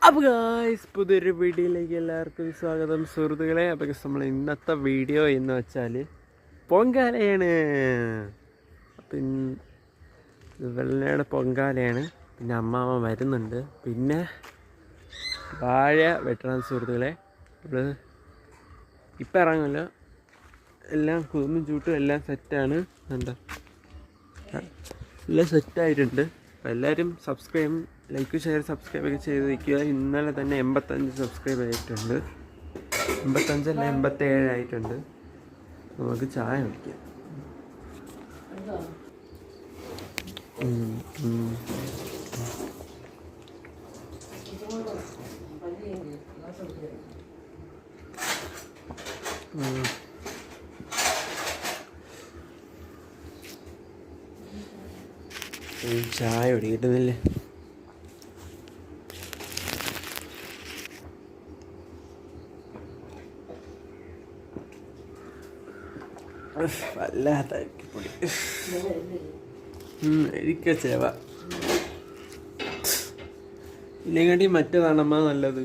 അപ്പോൾ ഗായ്സ്, പുതിയൊരു വീഡിയോയിലേക്ക് എല്ലാവർക്കും സ്വാഗതം സുഹൃത്തുക്കളെ. അപ്പോൾ നമ്മൾ ഇന്നത്തെ വീഡിയോ എന്ന് വെച്ചാൽ പൊങ്കാലയാണ്. പിന്നെ വെള്ളയുടെ പൊങ്കാലയാണ്. പിന്നെ അമ്മാമ്മ വരുന്നുണ്ട്. പിന്നെ വാഴ വെട്ടണം സുഹൃത്തുക്കളെ. നമ്മൾ ഇപ്പം ഇറങ്ങില്ല, എല്ലാം കുതുമ്പും ചൂട്ടും എല്ലാം സെറ്റാണ്. എന്താ എല്ലാം സെറ്റായിട്ടുണ്ട്. അപ്പോൾ എല്ലാവരും സബ്സ്ക്രൈബ്, ലൈക്ക്, ഷെയർ, സബ്സ്ക്രൈബ് ഒക്കെ ചെയ്ത് വയ്ക്കുക. ഇന്നലെ തന്നെ 85 സബ്സ്ക്രൈബ് ആയിട്ടുണ്ട്. 85 അല്ല 87 ആയിട്ടുണ്ട്. നമുക്ക് ചായ കുടിക്കാം. ചായ കുടിക്കിട്ടുന്നില്ലേ? വല്ലാത്ത പൊടി എനിക്ക് ചേവ ഇല്ലെങ്കിൽ മറ്റേതാണമ്മ നല്ലത്.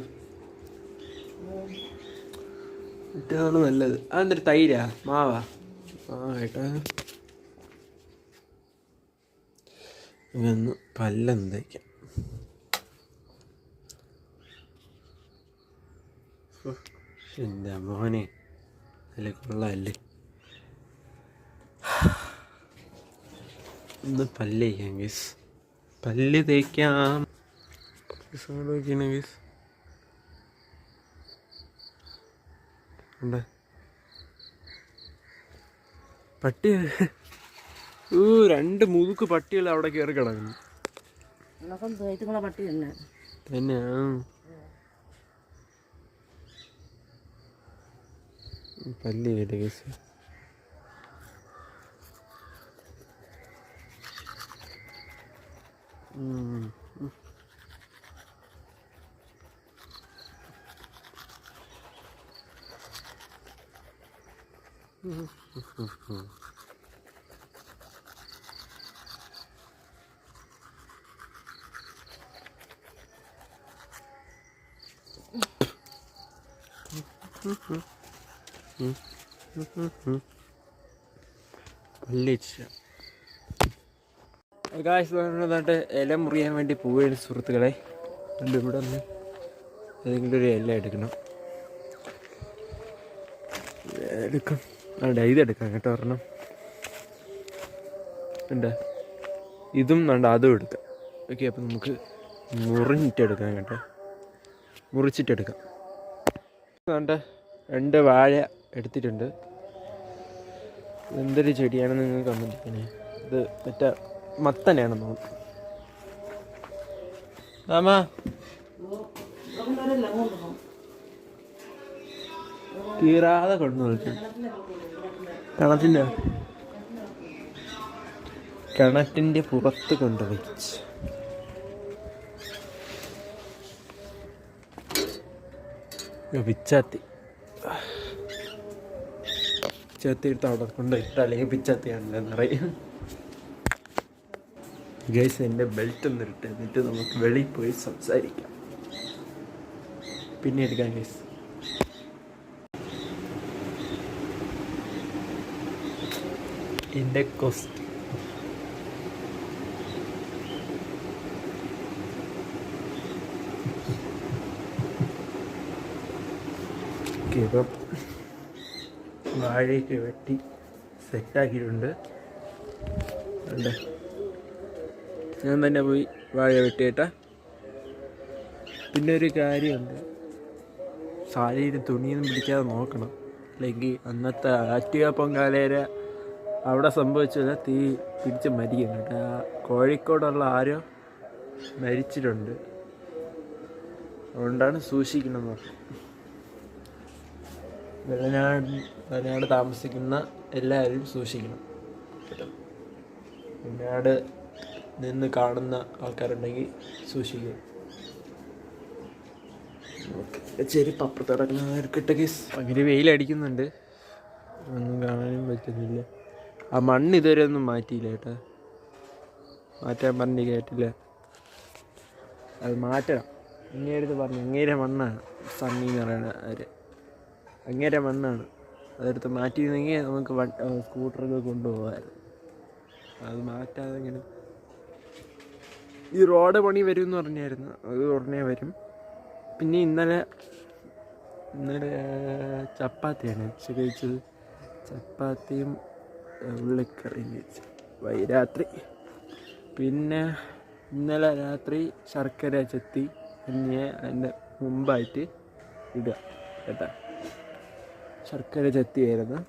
മറ്റേതാണ് നല്ലത്. അതെന്തൊരു തൈരാ മാവാ? കേട്ടോ, ഒന്ന് പല്ലൊന്ന് തയ്ക്കാം. എൻ്റെ മോനെ അല്ല, കൊള്ളാമല്ലേ? ഒന്ന് പല്ല് തയ്ക്കാം ഗീസ്, പല്ല് തേക്കാം. ഗീസ് ഉണ്ട് പട്ടി. 2 മുതുക്ക് പട്ടികൾ അവിടെ കയറി കിടക്കുന്നു. തന്നെയാ? പല്ല് കേട്ട കേസ്. ഗായ്സ്, ഇല മുറിയാൻ വേണ്ടി പോവുകയാണ് സുഹൃത്തുക്കളെ. ഇവിടെ ഒന്ന് ഏതെങ്കിലും ഒരു ഇല എടുക്കണം. ഇതെടുക്കാം കേട്ടോ, ഒരെണ്ണം ഉണ്ട്. ഇതും വേണ്ട, അതും എടുക്കാം. ഓക്കെ, അപ്പം നമുക്ക് മുറിഞ്ഞിട്ടെടുക്കാം കേട്ടോ, മുറിച്ചിട്ടെടുക്കാം. വേണ്ട 2 വാഴ എടുത്തിട്ടുണ്ട്. എന്തൊരു ചെടിയാണെന്ന് നിങ്ങൾ കമൻറ്റ് ചെയ്യണേ. ഇത് മറ്റേ മത്തനാണെന്ന് തോന്നുന്നു. ആമാ കീറാതെ കൊണ്ടു നോക്കി. കിണറ്റിൻ്റെ പുറത്ത് കൊണ്ടുവച്ച് പിച്ചാത്തി എടുത്ത് അവിടെ കൊണ്ടുപോയിട്ട്, അല്ലെങ്കിൽ പിച്ചാത്തിയാണല്ലോ എന്നറിയാം. ഗൈസ്, എൻ്റെ ബെൽറ്റ് ഒന്ന് ഇട്ട് എന്നിട്ട് നമുക്ക് വെളിയിൽ പോയി സംസാരിക്കാം. പിന്നെ എടുക്കാം ഗൈസ്. എൻ്റെ കോസ്റ്റ് ഇപ്പം വാഴയൊക്കെ വെട്ടി സെറ്റാക്കിയിട്ടുണ്ട്. ഞാൻ തന്നെ പോയി വാഴ വെട്ടിയിട്ടാ. പിന്നെ ഒരു കാര്യമുണ്ട്, സാരിയിൽ തുണിയൊന്നും പിടിക്കാതെ നോക്കണം, അല്ലെങ്കിൽ അന്നത്തെ ആറ്റുകാൽ പൊങ്കാലയുടെ അവിടെ സംഭവിച്ചത് തീ പിടിച്ച് മരിക്കുന്നുണ്ട്. കോഴിക്കോടുള്ള ആരോ മരിച്ചിട്ടുണ്ട്. അതുകൊണ്ടാണ് സൂക്ഷിക്കണം എന്ന് പറഞ്ഞത്. വെള്ളനാട് താമസിക്കുന്ന എല്ലാവരും സൂക്ഷിക്കണം കേട്ടോ. വെള്ളനാട് നിന്ന് കാണുന്ന ആൾക്കാരുണ്ടെങ്കിൽ സൂക്ഷിക്കുക. ചെരുപ്പ് അപ്പുറത്തിടക്കട്ടെ കേസ്. ഭയങ്കര വെയിലടിക്കുന്നുണ്ട്, ഒന്നും കാണാനും പറ്റുന്നില്ല. ആ മണ്ണ് ഇതുവരെ ഒന്നും മാറ്റിയില്ല കേട്ടോ, മാറ്റാൻ പറഞ്ഞ് കേട്ടില്ല. അത് മാറ്റണം. ഇങ്ങേടുത്ത് പറഞ്ഞു, അങ്ങേരെ മണ്ണാണ് സണ്ണി എന്ന് പറയുന്ന അവർ, അങ്ങേരെ മണ്ണാണ്. അതെടുത്ത് മാറ്റിയിരുന്നെങ്കിൽ നമുക്ക് സ്കൂട്ടറൊക്കെ കൊണ്ടുപോകാമായിരുന്നു. അത് മാറ്റാതെ ഇങ്ങനെ ഈ റോഡ് പണി വരും എന്ന് പറഞ്ഞായിരുന്നു, അത് ഉടനെ വരും. പിന്നെ ഇന്നലെ ചപ്പാത്തിയാണ് കഴിച്ചത്. ചപ്പാത്തിയും ഉള്ളിക്കറിയും കഴിച്ചു രാത്രി. പിന്നെ ഇന്നലെ രാത്രി ശർക്കര ചെത്തി അതിൻ്റെ മുമ്പായിട്ട് ഇടുക കേട്ടോ. ശർക്കര ചെത്തിയായിരുന്നു,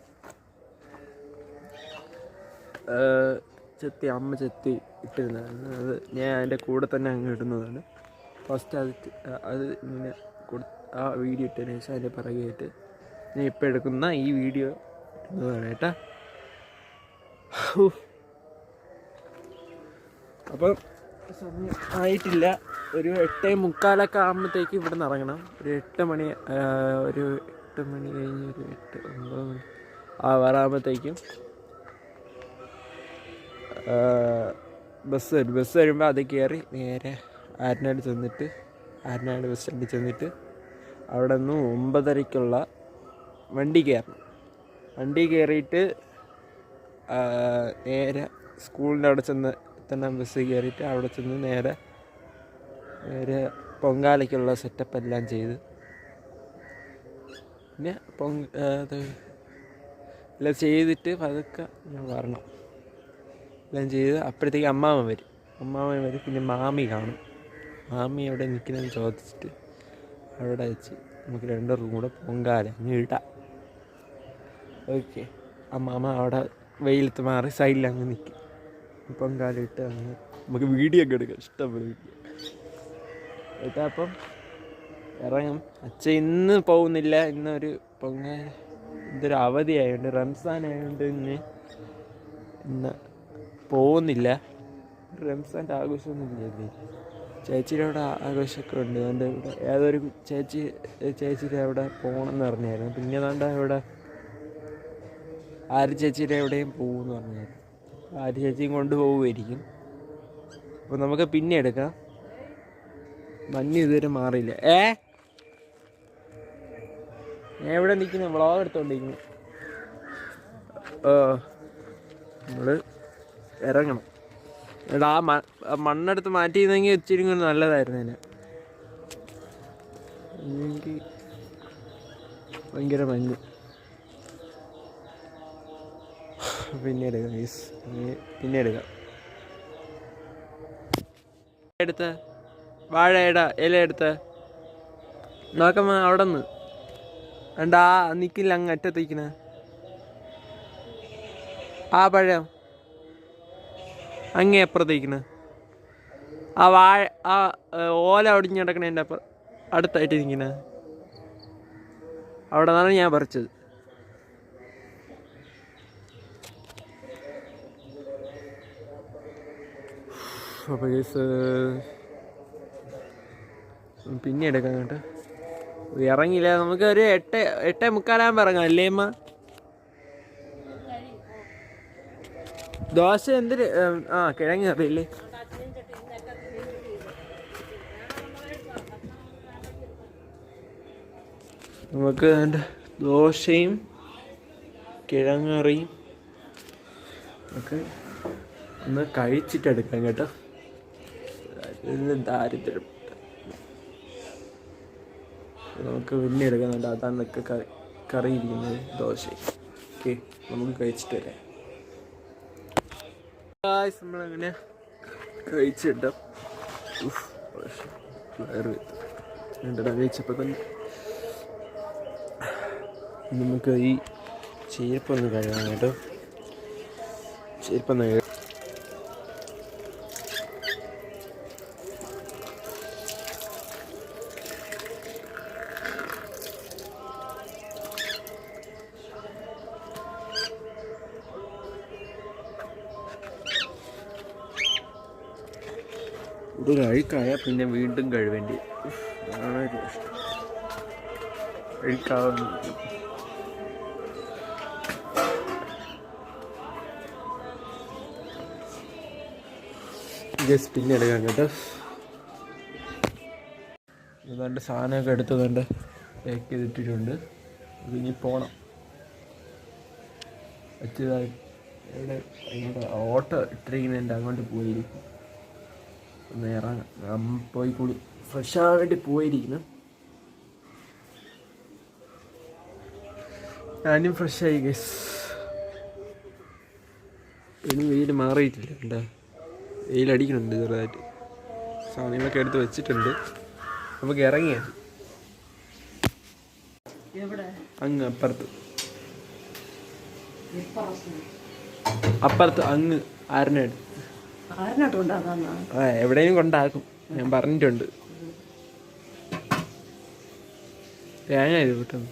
അമ്മ ചെത്തി ഇട്ടിരുന്നതാണ്. അത് ഞാൻ അതിൻ്റെ കൂടെ തന്നെ അങ്ങ് ഇടുന്നതാണ്. ഫസ്റ്റ് അത് ഇങ്ങനെ ആ വീഡിയോ ഇട്ടതിന് ശേഷം അതിൻ്റെ പിറകെയായിട്ട് ഞാൻ ഇപ്പം എടുക്കുന്ന ഈ വീഡിയോ ഇടുന്നതാണ് കേട്ടോ. അപ്പം സമയം ആയിട്ടില്ല, ഒരു 8:45 ആകുമ്പോഴത്തേക്ക് ഇവിടെ നിന്ന് ഇറങ്ങണം. ഒരു 8 മണി കഴിഞ്ഞ് ഒരു 8-9 മണി ആവാറാകുമ്പോഴത്തേക്കും ബസ് വരും. ബസ് വരുമ്പോൾ അത് കയറി നേരെ ആരനാട് ബസ് സ്റ്റാൻഡിൽ ചെന്നിട്ട് അവിടെ നിന്ന് 9:30 വണ്ടി കയറണം. വണ്ടി കയറിയിട്ട് നേരെ സ്കൂളിൻ്റെ അവിടെ തന്നെ ബസ് കയറിയിട്ട് അവിടെ ചെന്ന് നേരെ പൊങ്കാലയ്ക്കുള്ള സെറ്റപ്പ് എല്ലാം ചെയ്ത് പിന്നെ എല്ലാം ചെയ്തിട്ട് പതുക്കെ ഞാൻ വരണം. എല്ലാം ചെയ്ത് അപ്പോഴത്തേക്ക് അമ്മാവൻ വരും. പിന്നെ മാമി കാണും. മാമി എവിടെ നിൽക്കുന്നതെന്ന് ചോദിച്ചിട്ട് അവിടെ വെച്ച് നമുക്ക് 2 റൂം കൂടെ പൊങ്കാല അങ്ങ് ഇടാം. ഓക്കെ. അമ്മാമ്മ അവിടെ വെയിലത്ത് മാറി സൈഡിൽ അങ്ങ് നിൽക്കും. പൊങ്കാല ഇട്ട് അങ്ങ് നമുക്ക് വീഡിയോ ഒക്കെ എടുക്കാം, ഇഷ്ടംപോലെ വീഡിയോ കേട്ടോ. അപ്പം ഇറങ്ങും. അച്ഛൻ ഇന്ന് പോകുന്നില്ല, ഇന്നൊരു ഇതൊരു അവധി ആയതുകൊണ്ട്, റംസാൻ ആയതുകൊണ്ട് ഇന്ന് പോകുന്നില്ല. റംസാൻ്റെ ആഘോഷമൊന്നും ഇല്ല. ചേച്ചിയുടെ അവിടെ ആഘോഷമൊക്കെ ഉണ്ട്. അതുകൊണ്ട് ഇവിടെ ഏതൊരു ചേച്ചിയുടെ അവിടെ പോകണമെന്ന് പറഞ്ഞായിരുന്നു. പിന്നെ ഏതാണ്ട് ഇവിടെ ആര് ചേച്ചിയുടെ എവിടെയും പോകുമെന്ന് പറഞ്ഞായിരുന്നു. ആര് ചേച്ചിയും കൊണ്ട് പോകുമായിരിക്കും. അപ്പോൾ നമുക്ക് പിന്നെ എടുക്കാം. മഞ്ഞ് ഇതുവരെ മാറിയില്ല. ഞാൻ ഇവിടെ നിൽക്കുന്ന വ്ളോഗ് എടുത്തോണ്ടിരിക്കുന്നു. നമ്മൾ ഇറങ്ങണം. എടാ ആ മണ്ണെടുത്ത് മാറ്റിയിരുന്നെങ്കിൽ ഇച്ചിരി കൂടി നല്ലതായിരുന്നു. അതിന് എനിക്ക് ഭയങ്കര മഞ്ഞ്. പിന്നെ എടുക്കാം. എടുത്ത വാഴയുടെ ഇല എടുത്ത് നോക്കമ്മ. അവിടെ നിന്ന് എന്താ നിൽക്കില്ല, അങ്ങ് അറ്റത്തിരിക്കണ ആ പഴം അങ്ങേ അപ്പുറത്തേക്കണ ആ ആ ഓല ഒടിഞ്ഞ് കിടക്കണ എൻ്റെ അടുത്തായിട്ട് നിൽക്കണ അവിടെ നിന്നാണ് ഞാൻ പറിച്ചത്. അപ്പോൾ പിന്നെ എടുക്കാം കേട്ടോ. ഇറങ്ങിയില്ല, നമുക്ക് ഒരു 8:45 ഇറങ്ങാം അല്ലേ അമ്മ? ദോശ എന്തിന്? കിഴങ്ങ് അറിയില്ലേ? നമുക്ക് ദോശയും കിഴങ്ങറിയും ഒക്കെ ഒന്ന് കഴിച്ചിട്ടെടുക്കാം കേട്ടോ. ദാരിദ്ര്യം നമുക്ക് പിന്നെ എടുക്കുന്നുണ്ട്. അതാണൊക്കെ കറി ഇരിക്കുന്നത്, ദോശ. ഓക്കെ, നമുക്ക് കഴിച്ചിട്ട് വരാം. നമ്മളങ്ങനെ കഴിച്ചിട്ട് കഴിച്ചപ്പോൾ തന്നെ നമുക്ക് ഈ ചെരുപ്പൊന്ന് കഴുകാം കേട്ടോ. ചെരുപ്പൊന്ന് ഇത് കഴിക്കായ പിന്നെ വീണ്ടും കഴിവേണ്ടി കഴിക്കാവുന്ന ജസ്റ്റ് പിന്നെ എടുക്കാം കേട്ടോ. ഇതുകൊണ്ട് സാധനമൊക്കെ എടുത്തതുകൊണ്ട് പാക്ക് ചെയ്തിട്ടിട്ടുണ്ട്. ഇനി പോകണം. വെച്ചതായി ഇവിടെ ഭയങ്കര ഓട്ടോ ഇട്ടിരിക്കുന്നതിൻ്റെ അങ്ങോട്ട് പോയിരിക്കും. ഒന്ന് ഇറങ്ങാം. പോയി കൂടി ഫ്രഷ് ആവാൻ വേണ്ടി പോയിരിക്കുന്നു. ഞാനും ഫ്രഷായി ഗൈസ്. ഇനി വെയിൽ മാറിയിട്ടില്ല. എന്താ വെയിലടിക്കുന്നുണ്ട് ചെറുതായിട്ട്. സാധനങ്ങളൊക്കെ എടുത്ത് വെച്ചിട്ടുണ്ട്. നമുക്ക് ഇറങ്ങിയാൽ അങ്ങ് അപ്പുറത്ത് അങ്ങ് ആരനാട് എവിടെയും കൊണ്ടാക്കും. ഞാൻ പറഞ്ഞിട്ടുണ്ട്. തേങ്ങ ഇത് കിട്ടുന്നു.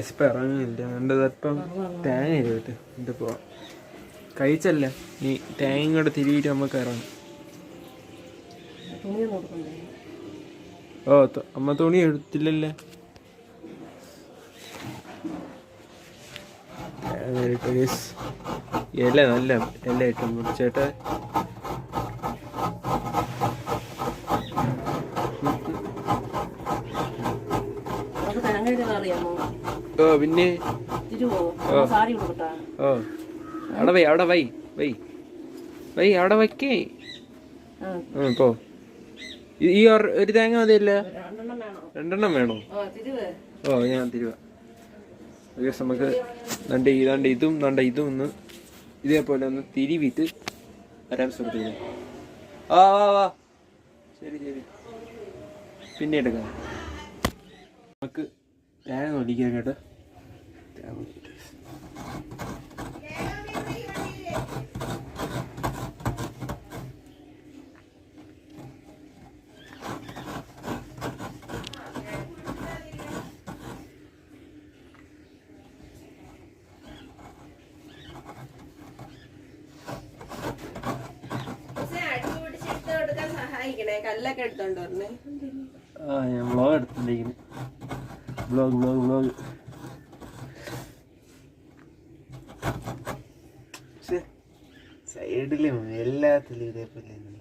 ഇപ്പം ഇറങ്ങുന്നില്ല. എൻ്റെതപ്പം തേങ്ങ ഇത് കിട്ടും. ഇതിപ്പോൾ കഴിച്ചല്ല, നീ തേങ്ങ ഇങ്ങോട്ട് തിരിയിട്ട് നമുക്ക് ഇറങ്ങും. ഓ അമ്മ തുണി എടുത്തില്ലല്ലേ. ഇല നല്ല ഇല ഇട്ട് മുറിച്ചേട്ടെ. ഓ പിന്നെ ഓ അവിടെ വൈ അവിടെ വൈ വൈ വൈ അവിടെ വയ്ക്കേ. പോ. ഈ ഒരു തേങ്ങ മതിയല്ലേ? 2 വേണോ? ഓ ഞാൻ തരുവ. നമുക്ക് ഇതും ഒന്ന് ഇതേപോലെ ഒന്ന് തിരിവിട്ട് വരാൻ ശ്രമിക്കുന്നു. വാ ശരി പിന്നെ എടുക്കാം. നമുക്ക് തേങ്ങ ഒലിക്കാൻ കേട്ടോ. കല്ലൊക്കെ എടുത്തോണ്ട് പറഞ്ഞേ. ഞാൻ വ്ളോഗ് എടുത്തിട്ടുണ്ടെങ്കിൽ വ്ളോഗ് സൈഡിലും എല്ലാത്തിലും ഇതേപോലെ എന്നെ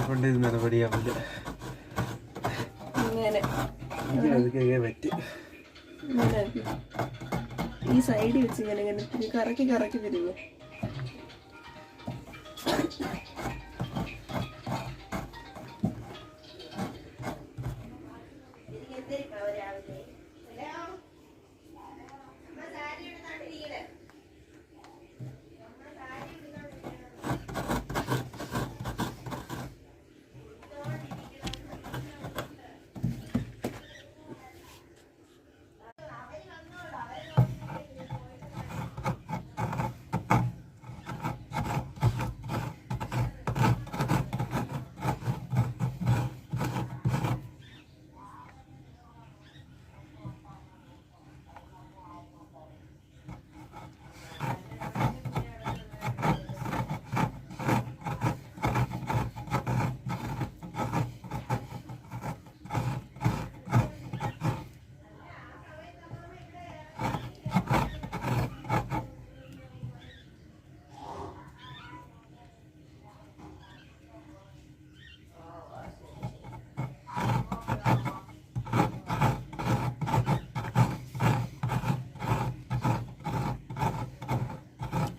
കൊണ്ട് ഇത് നടപടിയാവില്ല. ഈ സൈഡിൽ വെച്ച് ഇങ്ങനെ കറക്കി തരുമോ?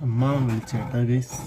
അമ്മാവൻ വിളിച്ചേട്ടാ ഗൈസ്.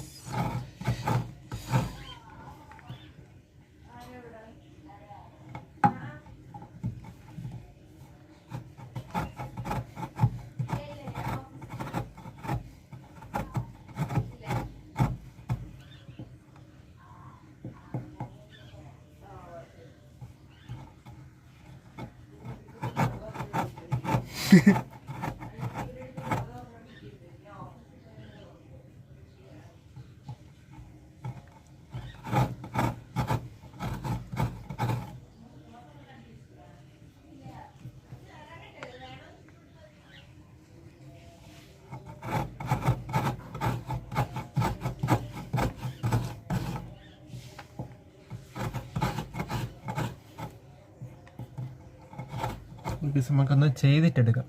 നമുക്കൊന്ന് ചെയ്തിട്ടെടുക്കാം.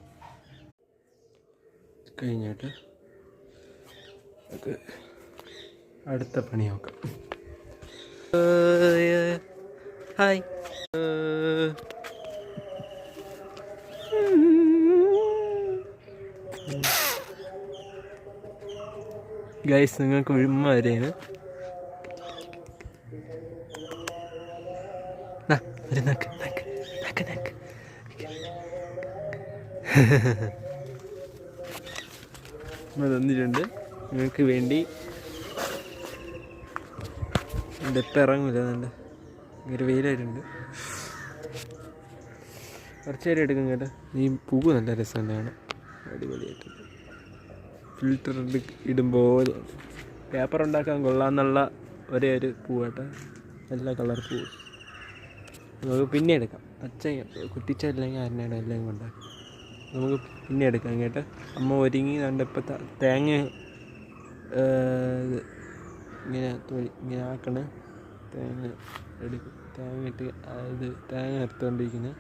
കഴിഞ്ഞിട്ട് നമുക്ക് അടുത്ത പണി നോക്കാം. ഹായ് ഗൈസ്, നിങ്ങൾക്ക് ഉഴുമ വരെയാണ്. തന്നിട്ടുണ്ട് നിങ്ങൾക്ക് വേണ്ടി. ഇപ്പം ഇറങ്ങൂല, നല്ല ഭയങ്കര വെയിലായിട്ടുണ്ട്. കുറച്ച് നേരം എടുക്കും കേട്ടോ. ഈ പൂവ് നല്ല രസം തന്നെയാണ്, അടിപൊളിയായിട്ടുണ്ട്. ഫിൽറ്റർ ഇടുമ്പോൾ പേപ്പർ ഉണ്ടാക്കാൻ കൊള്ളാമെന്നുള്ള ഒരേ ഒരു പൂവാട്ടോ, നല്ല കളർ പൂവ്. നമുക്ക് പിന്നെ എടുക്കാം. കുട്ടിച്ചല്ലെങ്കിൽ ആരനാണ് എല്ലാം കൊണ്ടാക്കും. നമുക്ക് പിന്നെ എടുക്കാം കേട്ടോ. അമ്മ ഒരുങ്ങി കണ്ടപ്പോൾ തേങ്ങ ഇങ്ങനെ ആക്കണേ. തേങ്ങ എടുക്കും, തേങ്ങ ഇട്ട് ഇത് തേങ്ങ എടുത്തുകൊണ്ടിരിക്കുന്നത്.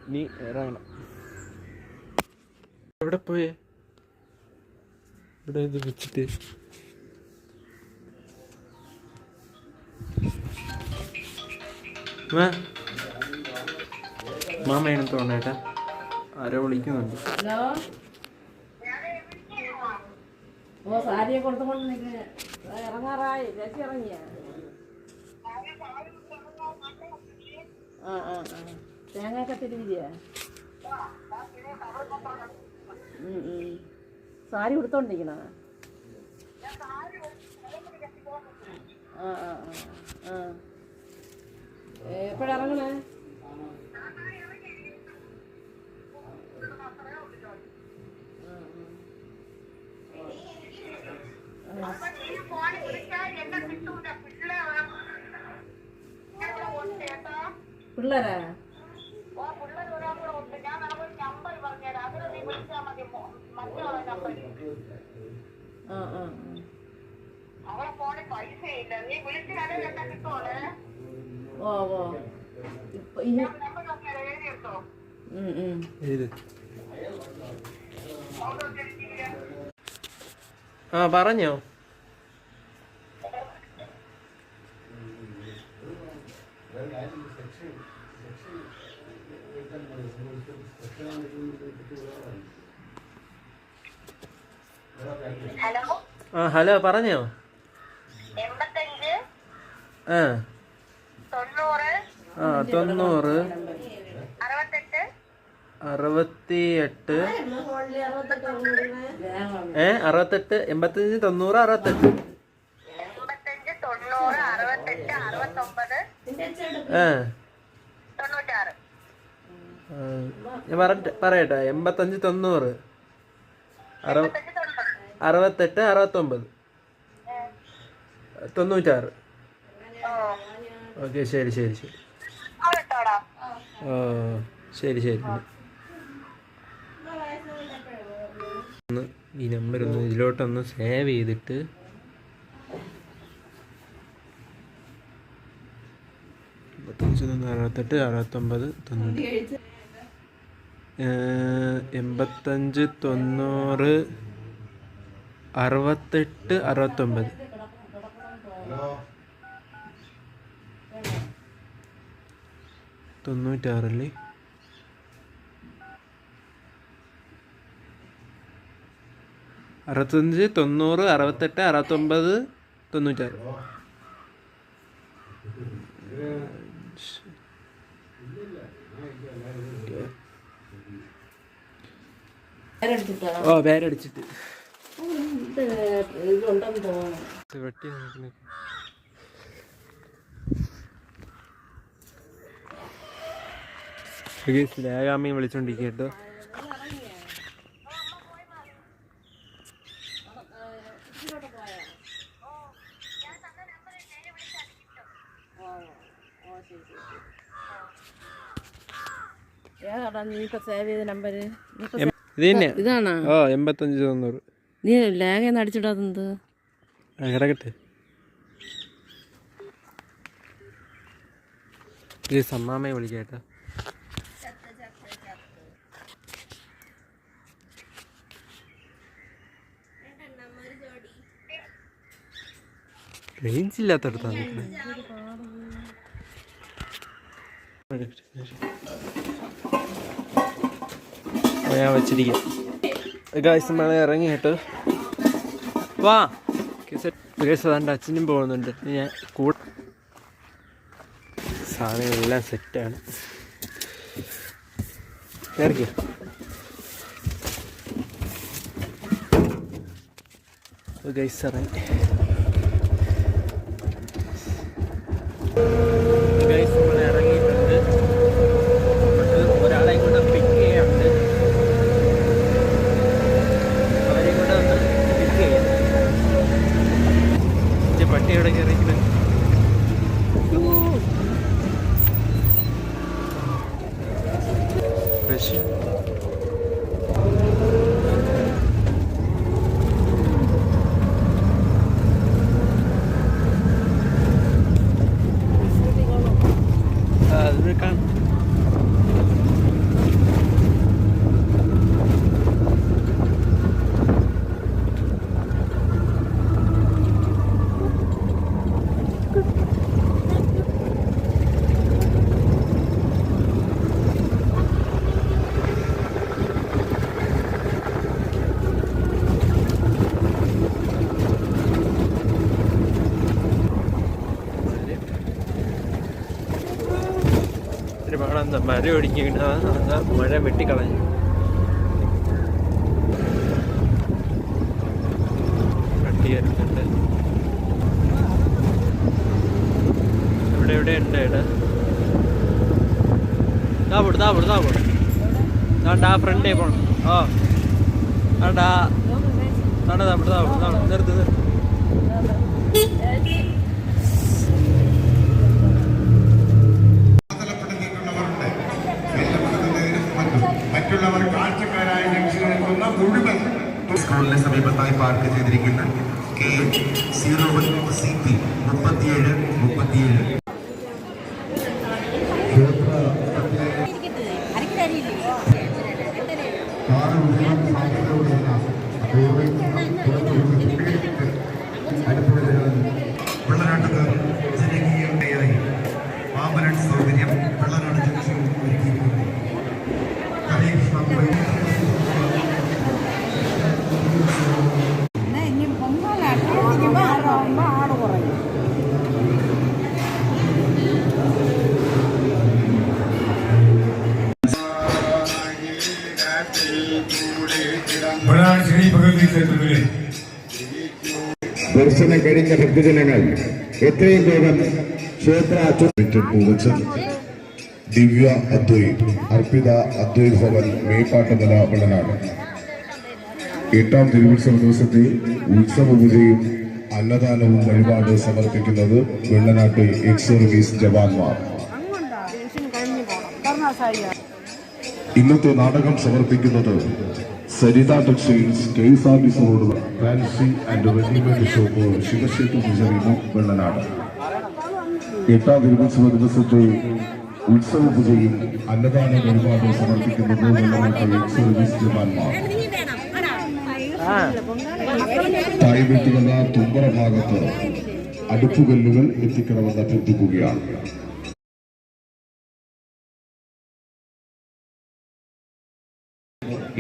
ഇനി ഇറങ്ങണം. എവിടെ പോയേ? ഇവിടെ ഇത് വെച്ചിട്ട് മാമയാണ് തോന്നേട്ടാ, ആരോ വിളിക്കുന്നുണ്ട്. സാരിയെ കൊടുത്തുകൊണ്ട് ഇറങ്ങാറായി. ചേച്ചി ഇറങ്ങിയ തേങ്ങയൊക്കെ തിരിഞ്ഞ സാരി കൊടുത്തോണ്ടിരിക്കണ. എപ്പോഴിറങ്ങണേ? പിള്ളേരാ? പറഞ്ഞോ. ഹലോ, പറഞ്ഞോ. 90 68 68 85 90 68. ഞാൻ പറയട്ടെ. 85 90 68 69 96. ഓക്കെ, ശരി ശരി ശരി. ഓ ശരി ശരി. ഈ നമ്പർ ഒന്ന് ഇതിലോട്ടൊന്ന് സേവ് ചെയ്തിട്ട് 68 69 90 85 90 68 69. തൊണ്ണൂറ്റാറല്ലേ? അറുപത്തഞ്ച് 90 68 69 96. ഓ, പേരടിച്ചിട്ട് വെട്ടി നോക്കണേ. ലേഖാമ്മയും വിളിച്ചോണ്ടിരിക്കുക കേട്ടോ. ഇത് തന്നെ. ഓ, 85 90. നീ ലേഖ അടിച്ചിടാത്തത് കിടക്കട്ടെ. പ്ലീസ് അമ്മാമ്മയെ വിളിക്കാം കേട്ടോ. റേഞ്ച് ഇല്ലാത്തടത്താണ് നിൽക്കുന്നത്. ഞാൻ വെച്ചിരിക്കാം ഗൈസ്. നമ്മൾ ഇറങ്ങിയിട്ട് വാ ഗൈസ്. അതാണ്ട് അച്ഛനും പോകുന്നുണ്ട്. ഞാൻ കൂടെ സാധനങ്ങളെല്ലാം സെറ്റാണ്. ഇറക്കിയ ഗൈസ് ഇറങ്ങി. ഗൈസ് നമ്മൾ ഇറങ്ങിയിട്ടുണ്ട്. ഒരാളെ കൂടെ പിക്ക് ചെയ്യാറുണ്ട്. അവരെ കൂടെ ഒന്ന് പിക്ക് ചെയ്യാം. പട്ടി എവിടെ കയറിയിരിക്കുന്നത്? മരം ഒടിഞ്ഞ് വീണ മഴ വെട്ടിക്കളഞ്ഞു. വണ്ടി വരുന്നുണ്ട്. ഇവിടെ ഉണ്ട് ഇവിടെ. ആ ഫ്രണ്ടേ പോണം. ആണ്ടാ നിർത്ത്. മറ്റുള്ളവർ കാഴ്ചക്കാരായ ജംഗ്ഷനിൽ നിൽക്കുന്ന മുഴുവൻ സ്കൂളിന് സമീപത്തായി പാർക്ക് ചെയ്തിരിക്കുന്ന K01CP 37 വെള്ളനാട്ടുകാർ ജനകീയതയായി ആംബുലൻസ് സൗകര്യം വെള്ളനാട് ജംഗ്ഷനിൽ ഒരുക്കിയിരിക്കുന്നു. ദർശനം കഴിഞ്ഞ ഭക്തജനങ്ങൾ എത്രയും വേഗം ക്ഷേത്ര ദിവ്യ അദ്വൈത് അർപ്പിത അദ്വൈത് ഭവൻ മേപ്പാട്ടുതല വെള്ളനാട് 8ാം തിരുവുത്സവ ദിവസത്തെ ഉത്സവ പൂജയും അന്നദാനവും വഴിപാട് സമർപ്പിക്കുന്നത് വെള്ളനാട്ട് എക്സ് സർവീസ് ജവാന്മാർ. ഇന്നത്തെ നാടകം സമർപ്പിക്കുന്നത് Saritha textiles KSRTC road fancy and readymade shop Shivasekhar Vijay Vellanad. 8ാം തിരുവുത്സവ ദിവസത്തെ ഉത്സവ പൂജയും അന്നദാന വഴിപാട് സമർപ്പിക്കുന്നത് വെള്ളനാട്ട് എക്സ് സർവീസ് ജവാന്മാർ. തായ്വെട്ടുകല തുമ്പറ ഭാഗത്ത് അടുപ്പുകല്ലുകൾ എത്തിക്കണമെന്ന് അഭ്യർത്ഥിക്കുകയാണ്.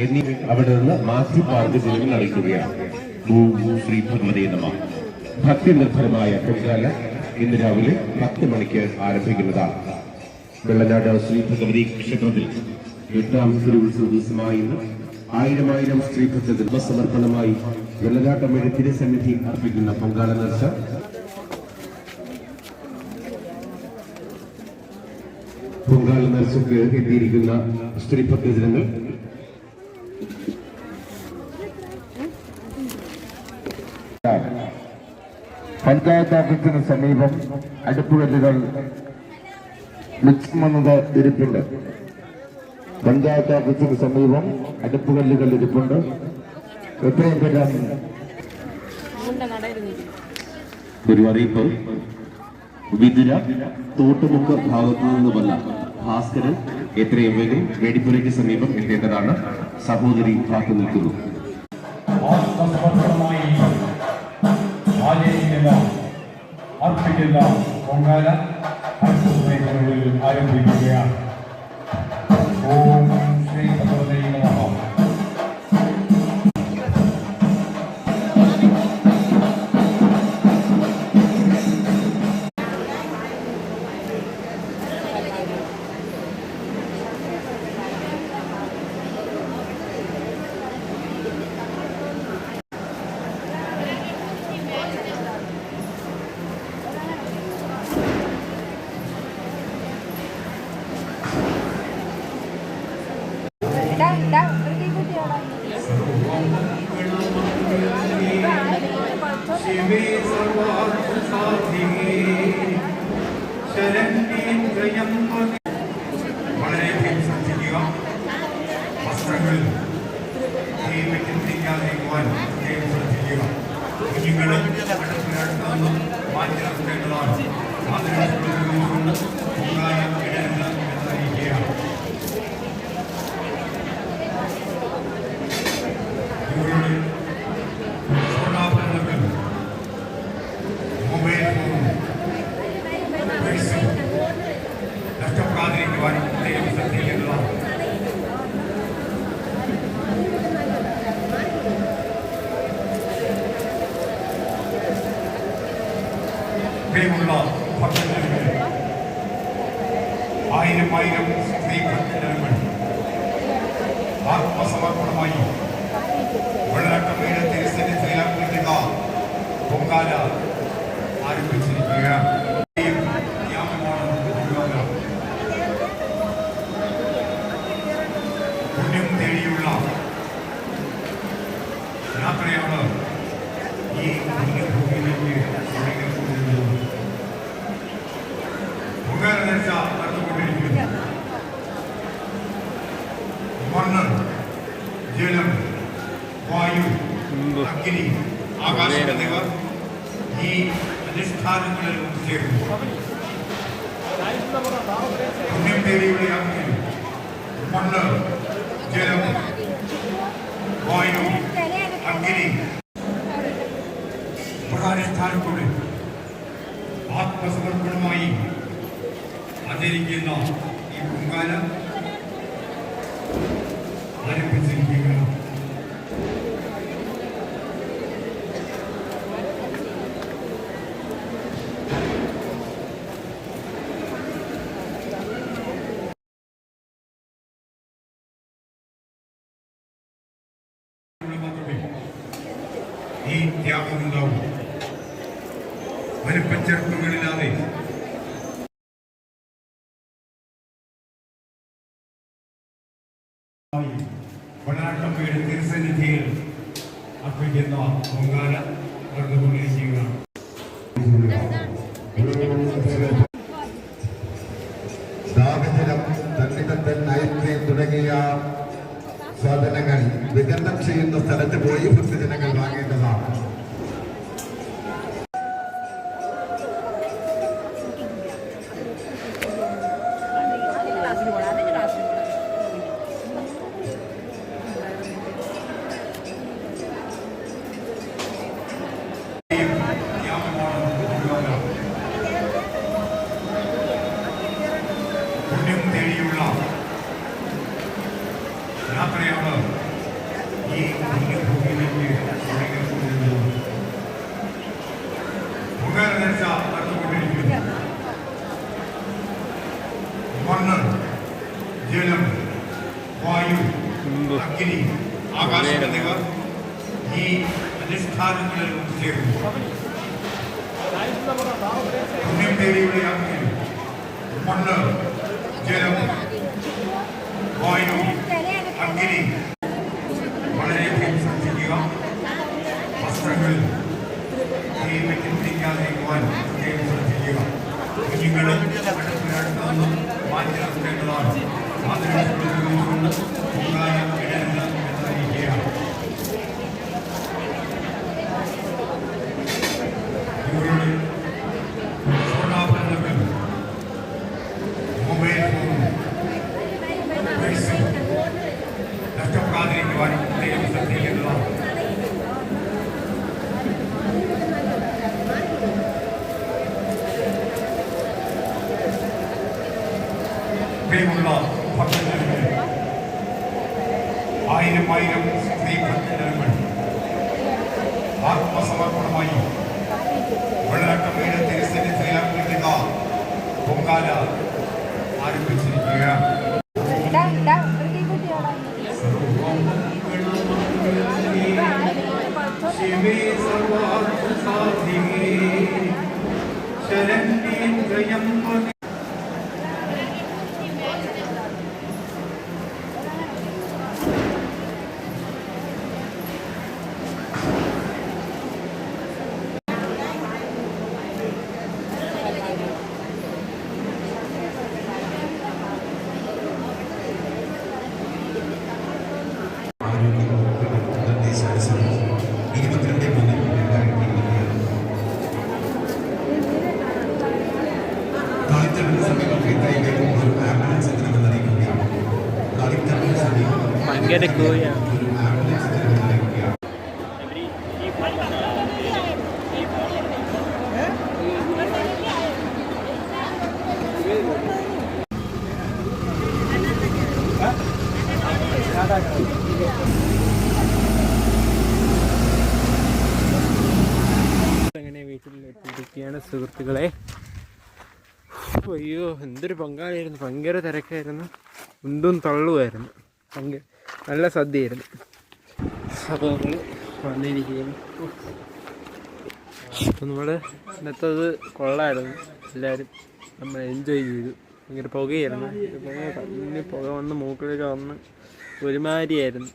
എന്നീ അവിടെ നിന്ന് മാത്യു പാർക്ക് ചെലവിൽ അറിയിക്കുകയാണ്. ശ്രീ ഭഗവതേ നമഃ. ഭക്തി നിർഭരമായ പൊങ്കാല ഇന്ന് രാവിലെ 10 മണിക്ക് ആരംഭിക്കുന്നതാണ്. വെള്ളനാട് ശ്രീ ഭഗവതി ക്ഷേത്രത്തിൽ 8ാം തിരുവുത്സവ ദിവസമായ ഇന്ന് 1000 സ്ത്രീഭക്ത ധർമ്മസമർപ്പണമായി വെള്ളനാട്ടമ്മയുടെ തിരുസന്നിധി അർപ്പിക്കുന്ന പൊങ്കാല നേർച്ച പൊങ്കാല നേർച്ചയ്ക്ക് എത്തിയിരിക്കുന്ന സ്ത്രീഭക്തജനങ്ങൾ പഞ്ചായത്ത് ഓഫീസിന് സമീപം അടുപ്പുകല്ലുകൾ മിച്ചം വന്നത് ഇരിപ്പുണ്ട്. പഞ്ചായത്ത് ഓഫീസിന് സമീപം അടുപ്പുകല്ലുകൾ ഇരിപ്പുണ്ട്. എത്രയും പേരാണ് ഒരു അറിയിപ്പ്. വിതുര തോട്ടുമുക്ക് ഭാഗത്തു നിന്നുമല്ല ഭാസ്കരൻ എത്രയും വേഗം വേടിപ്പുരയ്ക്ക് സമീപം എത്തേണ്ടതാണ്. സഹോദരി കാത്തു നിൽക്കുന്നു. അർപ്പിക്കുന്ന പൊങ്കാല അല്പസമയത്തിനുള്ളിൽ ആരംഭിക്കുകയാണ്. ഓം ശ്രീ ഭഗവതേ നമഃ. വളരെയധികം ശ്രദ്ധിക്കുക. വസ്ത്രങ്ങൾ പിടിക്കാതിരിക്കുവാൻ പ്രത്യേകം ശ്രദ്ധിക്കുക. കുഞ്ഞുങ്ങളെ അടുപ്പിനടുത്തൊന്നും മാറ്റി നിർത്തേണ്ടതാണ്. മാതൃകൊണ്ട് പൊങ്കാലം ഇടരുത് എന്നറിയിക്കുക. ഇവരുടെ സ്വർണ്ണാഭരണങ്ങൾ, മൊബൈൽ ഫോൺ, പേഴ്സ് നഷ്ടപ്പെടാതിരിക്കുവാൻ പ്രത്യേകം ശ്രദ്ധിക്കേണ്ടതാണ്. പ്രിയമുള്ള ഭക്തജനങ്ങൾ, ആയിരം സ്ത്രീ ഭക്തജനങ്ങൾ ആത്മസമർപ്പണമായി വെള്ളാട്ടം വീട് തിരുസന്നിധിയിൽ അർപ്പിക്കുന്ന പൊങ്കാല ആരംഭിച്ചിരിക്കുകയാണ്. പുണ്യം തേടിയുള്ള യാത്രയാണ് ഈ പുണ്യഭൂമിയിലേക്ക് തുടങ്ങിക്കൊണ്ടിരുന്നത്. പൊങ്കാല നേർച്ച നടന്നുകൊണ്ടിരിക്കുന്നു. മണ്ണ്, ജലം, വായു, അഗ്നി, ആകാശം എന്നിവർ ഈ അനുഷ്ഠാനങ്ങളിൽ ഒത്തുചേരുന്നു. പുണ്യം തേടിയുള്ള യാത്രയിൽ മണ്ണ്, ജലം, വായു, അഗ്നി പ്രധാനുഷ്ഠാനത്തോടെ ആത്മസമർപ്പണമായി ആചരിക്കുന്ന ഈ പൊങ്കാല ആരംഭിച്ചിരിക്കുകയാണ്. ഈ ത്യാഗമുണ്ടാവും. വലുപ്പച്ചെറുപ്പങ്ങളില്ലാതെ വെള്ളാട്ടം വീട് തിരുസന്നിധിയിൽ അർപ്പിക്കുന്ന പൊങ്കാല നടന്നുകൊണ്ടിരിക്കുകയാണ്. ദാഹജലം, തണ്ണിത്തൻ, ഐസ്ക്രീം തുടങ്ങിയ സാധനങ്ങൾ വിതരണം ചെയ്യുന്ന സ്ഥലത്ത് പോയി ഭക്തജനങ്ങൾ വാങ്ങേണ്ടതാണ്. പുണ്യം തേടിയുള്ള യാത്രയാണ് ഈ പുണ്യഭൂമിയിലേക്ക് തുടങ്ങിക്കൊണ്ടിരുന്നത്. പൊങ്കാല നേർച്ച നടന്നുകൊണ്ടിരിക്കുന്നു. മണ്ണ്, ജലം, വായു, അഗ്നി, ആകാശം എന്നിവർ ഈ അനുഷ്ഠാനങ്ങളിൽ ഒത്തുചേരുന്നു. പുണ്യം തേടിയുള്ള യാത്രയിൽ മണ്ണ്, ജലം, വായു, അഗ്നി വളരെയധികം ശ്രദ്ധിക്കുക. വസ്ത്രങ്ങൾ പിടിക്കാതിരിക്കുവാൻ പ്രത്യേകം ശ്രദ്ധിക്കുക. കുഞ്ഞുങ്ങളെ അടുപ്പിനടുത്തൊന്നും മാറ്റി നിർത്തേണ്ടതാണ്. മാതൃകൊണ്ട് പൊങ്കാലം ഇടരുത് എന്നറിയിക്കുക. ഇവരുടെ സ്വർണ്ണാഭരണങ്ങൾ, മൊബൈൽ ഫോൺ, പേഴ്സ് നഷ്ടപ്പെടാതിരിക്കുവാൻ പ്രത്യേകം ശ്രദ്ധിക്കേണ്ടതാണ്. 1000 സ്ത്രീ ഭക്തജനങ്ങൾ ആത്മസമർപ്പണമായി വെള്ളാട്ടമ്മയുടെ തിരുസന്നിധിയിൽ അർപ്പിക്കുന്ന പൊങ്കാല ആരംഭിച്ചിരിക്കുകയാണ്. ശിവേ സർവാർത്ഥസാധികേ ശരണ്യേ ത്രയംബകേ. ഭയങ്കര കോയാണ്. അങ്ങനെ വീട്ടിലെത്തിയിരിക്കുകയാണ് സുഹൃത്തുക്കളെ. അയ്യോ, എന്തൊരു പങ്കാളിയായിരുന്നു, ഭയങ്കര തിരക്കായിരുന്നു, ഉന്തും തള്ളുമായിരുന്നു, നല്ല സദ്യയായിരുന്നു. അപ്പോൾ നമ്മൾ വന്നിരിക്കുകയാണ്. അപ്പോൾ നമ്മൾ ഇന്നത്തത് കൊള്ളായിരുന്നു, എല്ലാവരും നമ്മൾ എൻജോയ് ചെയ്തു. ഭയങ്കര പുകയായിരുന്നു, പുക വന്ന് മൂക്കിലൊക്കെ വന്ന് ഒരുമാതിരിയായിരുന്നു.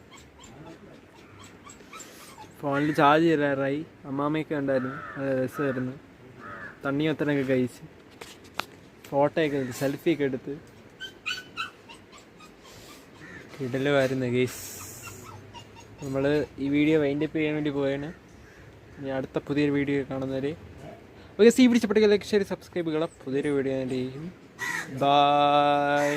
ഫോണിൽ ചാർജ് ചെയ്യാറായി. അമ്മാമ്മയൊക്കെ ഉണ്ടായിരുന്നു, നല്ല രസമായിരുന്നു. തണ്ണിയൊത്തനൊക്കെ കഴിച്ച് ഫോട്ടോയൊക്കെ എടുത്ത് സെൽഫിയൊക്കെ എടുത്ത് കിടലുമായിരുന്നു ഗെയ്സ്. നമ്മൾ ഈ വീഡിയോ വൈൻഡപ്പ് ചെയ്യാൻ വേണ്ടി പോയാണ്. ഇനി അടുത്ത പുതിയൊരു വീഡിയോ കാണുന്നവരെ ഓക്കെ. സീ പിടിച്ചപ്പെട്ട ലൈക്ക് ഷെയർ സബ്സ്ക്രൈബ് ചെയ്യാം. പുതിയൊരു വീഡിയോ ചെയ്യും. ബൈ.